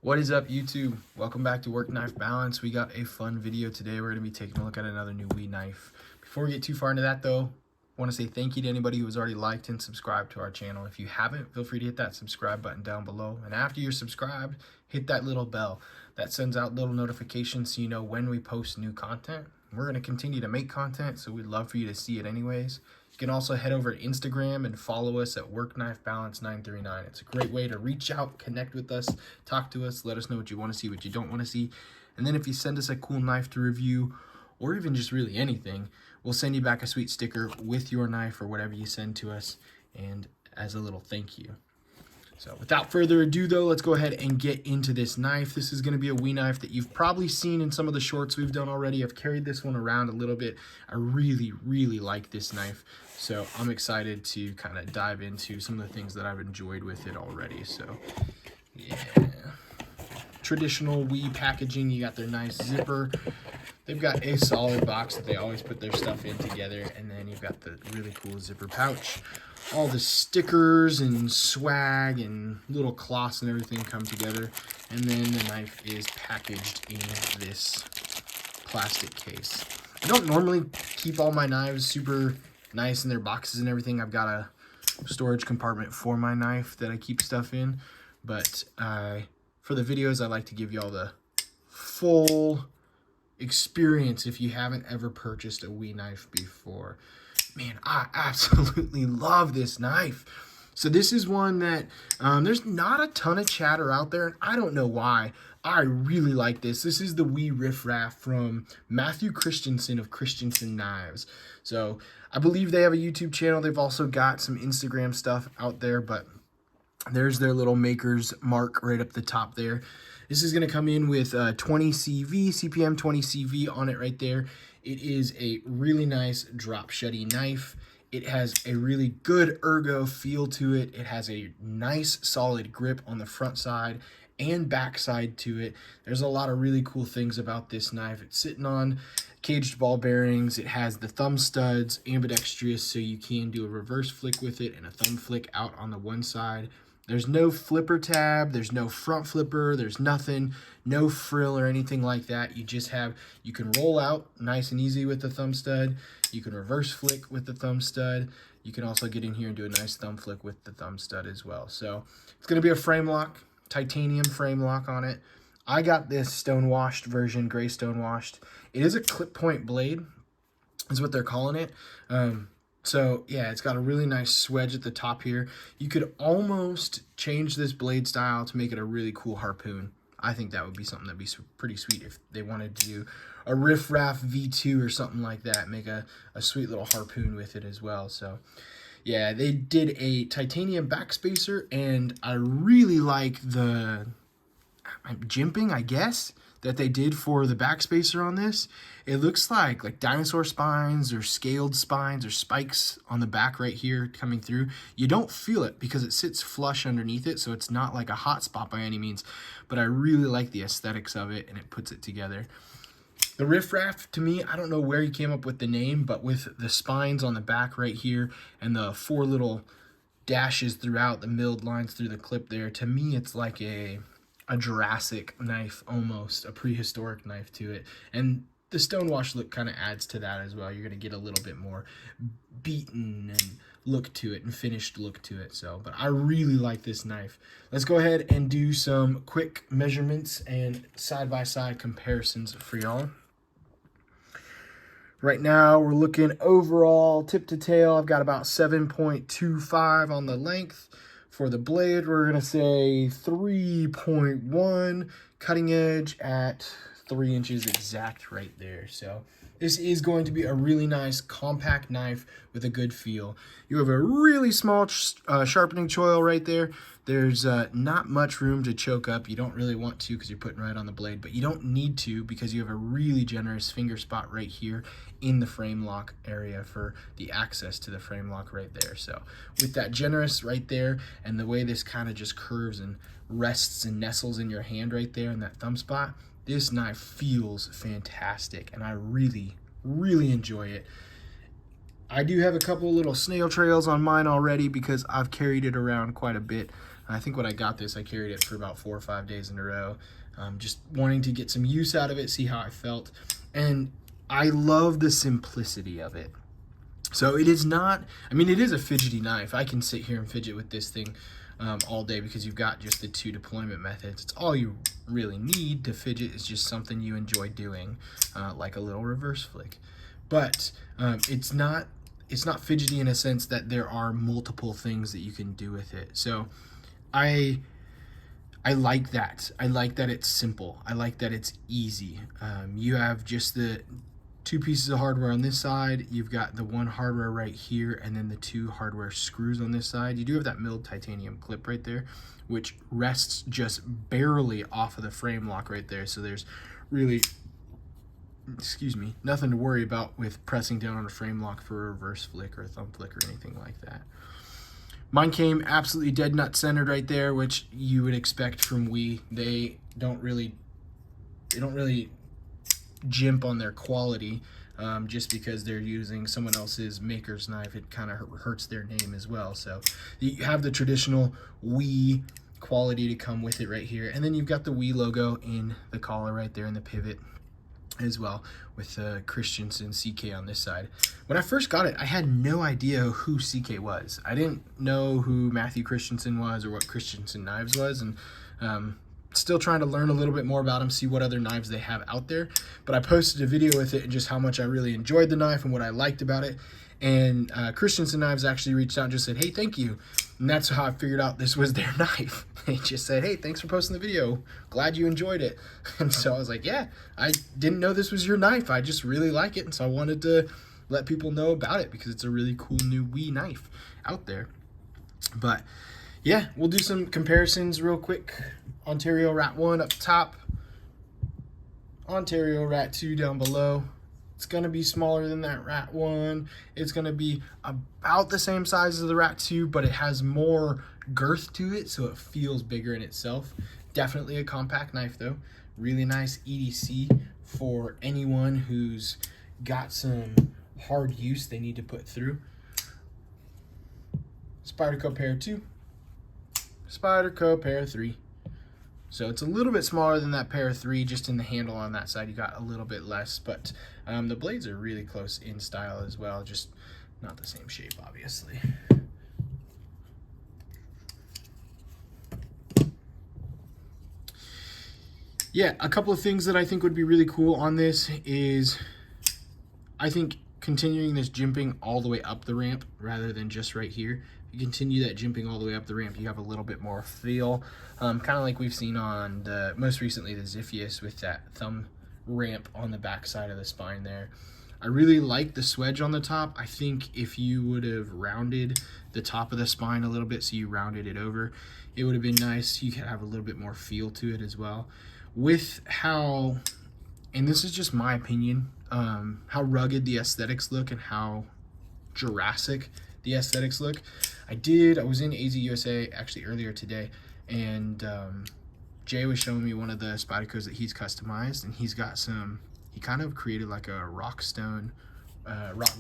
What is up, YouTube? Welcome back to Work Knife Balance. We got a fun video today. We're going to be taking a look at another new Wii knife. Before we get too far into that though, I want to say thank you to anybody who has already liked and subscribed to our channel. If you haven't, feel free to hit that subscribe button down below. And after you're subscribed, hit that little bell. That sends out little notifications so you know when we post new content. We're going to continue to make content, so we'd love for you to see it anyways. You can also head over to Instagram and follow us at WorkKnifeBalance939. It's a great way to reach out, connect with us, talk to us, let us know what you want to see, what you don't want to see. And then if you send us a cool knife to review, or even just really anything, we'll send you back a sweet sticker with your knife or whatever you send to us, and as a little thank you. So without further ado though, let's go ahead and get into this knife. This is going to be a Wii knife that you've probably seen in some of the shorts we've done already. I've carried this one around a little bit. I really like this knife. So I'm excited to kind of dive into some of the things that I've enjoyed with it already. So yeah, traditional Wii packaging. You got their nice zipper. They've got a solid box that they always put their stuff in together. And then you've got the really cool zipper pouch. All the stickers and swag and little cloths and everything come together. And then the knife is packaged in this plastic case. I don't normally keep all my knives super nice in their boxes and everything. I've got a storage compartment for my knife that I keep stuff in. But for the videos, I like to give you all the full experience if you haven't ever purchased a Wii knife before. Man, I absolutely love this knife. So this is one that there's not a ton of chatter out there, and I don't know why. I really like this. This is the Wii Riff Raff from Matthew Christensen of Christensen Knives. So I believe they have a YouTube channel. They've also got some Instagram stuff out there, but there's their little maker's mark right up the top there. This is going to come in with 20 CV, CPM 20 CV on it right there. It is a really nice drop shutty knife. It has a really good ergo feel to it. It has a nice solid grip on the front side and back side to it. There's a lot of really cool things about this knife. It's sitting on caged ball bearings. It has the thumb studs, ambidextrous, so you can do a reverse flick with it and a thumb flick out on the one side. There's no flipper tab, there's no front flipper, there's nothing, no frill or anything like that. You just have, you can roll out nice and easy with the thumb stud. You can reverse flick with the thumb stud. You can also get in here and do a nice thumb flick with the thumb stud as well. So it's going to be a frame lock, titanium frame lock on it. I got this stone washed version, gray stone washed. It is a clip point blade, is what they're calling it. So yeah, it's got a really nice swedge at the top here. You could almost change this blade style to make it a really cool harpoon. I think that would be something that'd be pretty sweet if they wanted to do a Riff Raff V2 or something like that. Make a sweet little harpoon with it as well. So yeah, they did a titanium backspacer, and I really like the jimping, I guess, that they did for the backspacer on this. It looks like dinosaur spines or scaled spines or spikes on the back right here coming through. You don't feel it because it sits flush underneath it, so it's not like a hot spot by any means, but I really like the aesthetics of it, and it puts it together. The Riff Raff, to me, I don't know where he came up with the name, but with the spines on the back right here and the four little dashes throughout, the milled lines through the clip there, to me it's like a Jurassic knife, almost a prehistoric knife to it. And the stonewash look kind of adds to that as well. You're going to get a little bit more beaten and look to it and finished look to it. So, but I really like this knife. Let's go ahead and do some quick measurements and side-by-side comparisons for y'all. Right now, we're looking overall tip to tail. I've got about 7.25 on the length. For the blade, we're going to say 3.1, cutting edge at 3 inches exact right there. So this is going to be a really nice compact knife with a good feel. You have a really small sharpening choil right there. There's not much room to choke up. You don't really want to because you're putting right on the blade, but you don't need to because you have a really generous finger spot right here in the frame lock area for the access to the frame lock right there. So with that generous right there and the way this kind of just curves and rests and nestles in your hand right there in that thumb spot, this knife feels fantastic, and I really enjoy it. I do have a couple little snail trails on mine already because I've carried it around quite a bit. I think when I got this, I carried it for about 4 or 5 days in a row, just wanting to get some use out of it, see how I felt. And I love the simplicity of it. So it is not, I mean, it is a fidgety knife. I can sit here and fidget with this thing all day because you've got just the 2 deployment methods. It's all you really need to fidget. Is just something you enjoy doing, like a little reverse flick. But it's not fidgety in a sense that there are multiple things that you can do with it. So I like that. I like that it's simple. I like that it's easy. You have just the 2 pieces of hardware on this side. You've got the 1 hardware right here, and then the 2 hardware screws on this side. You do have that milled titanium clip right there, which rests just barely off of the frame lock right there. So there's really, excuse me, nothing to worry about with pressing down on a frame lock for a reverse flick or a thumb flick or anything like that. Mine came absolutely dead nut centered right there, which you would expect from Wii. They don't really jimp on their quality just because they're using someone else's maker's knife. It kind of hurts their name as well. So you have the traditional Wii quality to come with it right here, and then you've got the Wii logo in the collar right there in the pivot as well, with Christensen CK on this side. When I first got it, I had no idea who CK was. I didn't know who Matthew Christensen was or what Christensen Knives was, and still trying to learn a little bit more about them, see what other knives they have out there. But I posted a video with it and just how much I really enjoyed the knife and what I liked about it. And Christensen Knives actually reached out and just said, hey, thank you. And that's how I figured out this was their knife. They just said, hey, thanks for posting the video. Glad you enjoyed it. And so I was like, yeah, I didn't know this was your knife. I just really like it. And so I wanted to let people know about it because it's a really cool new Wii knife out there. But yeah, we'll do some comparisons real quick. Ontario Rat 1 up top, Ontario Rat 2 down below. It's going to be smaller than that Rat 1. It's going to be about the same size as the Rat 2, but it has more girth to it, so it feels bigger in itself. Definitely a compact knife, though. Really nice EDC for anyone who's got some hard use they need to put through. Spyderco Pair 2. Spyderco Pair 3. So it's a little bit smaller than that Pair 3, just in the handle on that side you got a little bit less, but the blades are really close in style as well, just not the same shape, obviously. Yeah, a couple of things that I think would be really cool on this is, I think continuing this jimping all the way up the ramp rather than just right here. You continue that jimping all the way up the ramp, you have a little bit more feel, kind of like we've seen on the most recently the Ziphius with that thumb ramp on the back side of the spine there. I really like the swedge on the top. I think if you would have rounded the top of the spine a little bit, so you rounded it over, it would have been nice. You could have a little bit more feel to it as well. With how, and this is just my opinion, how rugged the aesthetics look and how Jurassic the aesthetics look. I was in AZ USA actually earlier today, and Jay was showing me one of the Spydercos that he's customized, and he's got he kind of created like a rock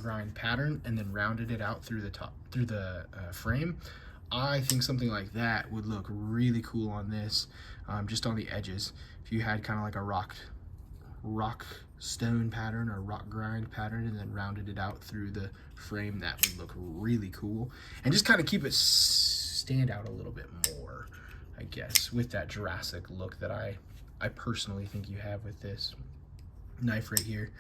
grind pattern and then rounded it out through the frame. I think something like that would look really cool on this, just on the edges. If you had kind of like a rock stone pattern or rock grind pattern and then rounded it out through the frame, that would look really cool, and just kind of keep it stand out a little bit more, I guess, with that Jurassic look that I personally think you have with this knife right here.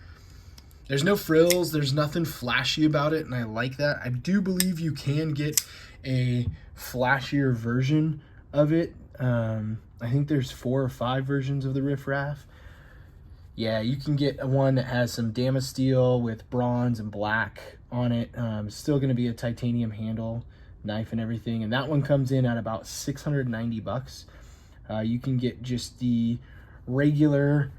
There's no frills, there's nothing flashy about it, and I like that. I do believe you can get a flashier version of it. I think there's 4 or 5 versions of the Riff Raff. Yeah, you can get one that has some Damasteel with bronze and black on it. Still going to be a titanium handle, knife and everything, and that one comes in at about 690 bucks. You can get just the regular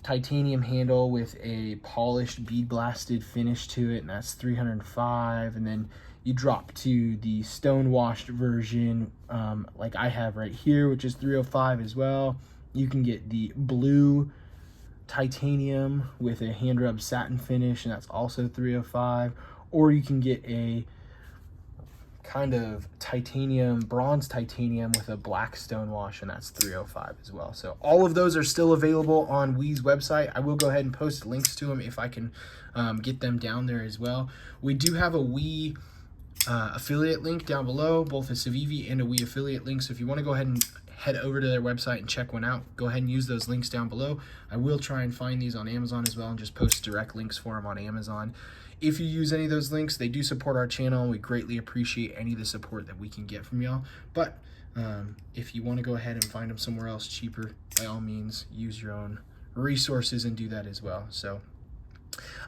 titanium handle with a polished bead blasted finish to it, and that's 305. And then you drop to the stone washed version, like I have right here, which is 305 as well. You can get the blue titanium with a hand rub satin finish, and that's also 305. Or you can get a kind of titanium, bronze titanium with a black stone wash, and that's $305 as well. So all of those are still available on WE's website. I will go ahead and post links to them if I can get them down there as well. We do have a WE affiliate link down below, both a Civivi and a WE affiliate link. So if you want to go ahead and head over to their website and check one out, go ahead and use those links down below. I will try and find these on Amazon as well and just post direct links for them on Amazon. If you use any of those links, they do support our channel, and we greatly appreciate any of the support that we can get from y'all. But if you want to go ahead and find them somewhere else cheaper, by all means, use your own resources and do that as well. So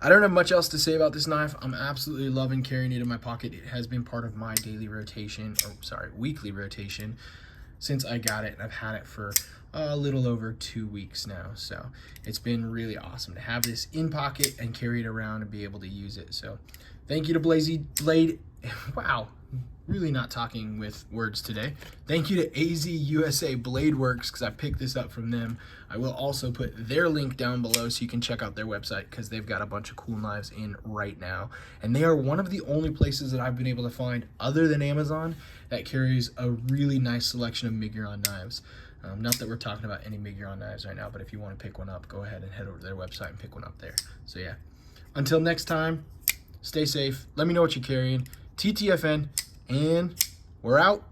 I don't have much else to say about this knife. I'm absolutely loving carrying it in my pocket. It has been part of my daily rotation, or sorry, weekly rotation since I got it, and I've had it for a little over 2 weeks now. So it's been really awesome to have this in pocket and carry it around and be able to use it. So thank you to Blade. Wow, really not talking with words today. Thank you to AZ USA Blade Works, because I picked this up from them. I will also put their link down below so you can check out their website, because they've got a bunch of cool knives in right now. And they are one of the only places that I've been able to find, other than Amazon, that carries a really nice selection of Miguron knives. Not that we're talking about any Miguron knives right now, but if you want to pick one up, go ahead and head over to their website and pick one up there. So yeah, until next time, stay safe. Let me know what you're carrying. TTFN, and we're out.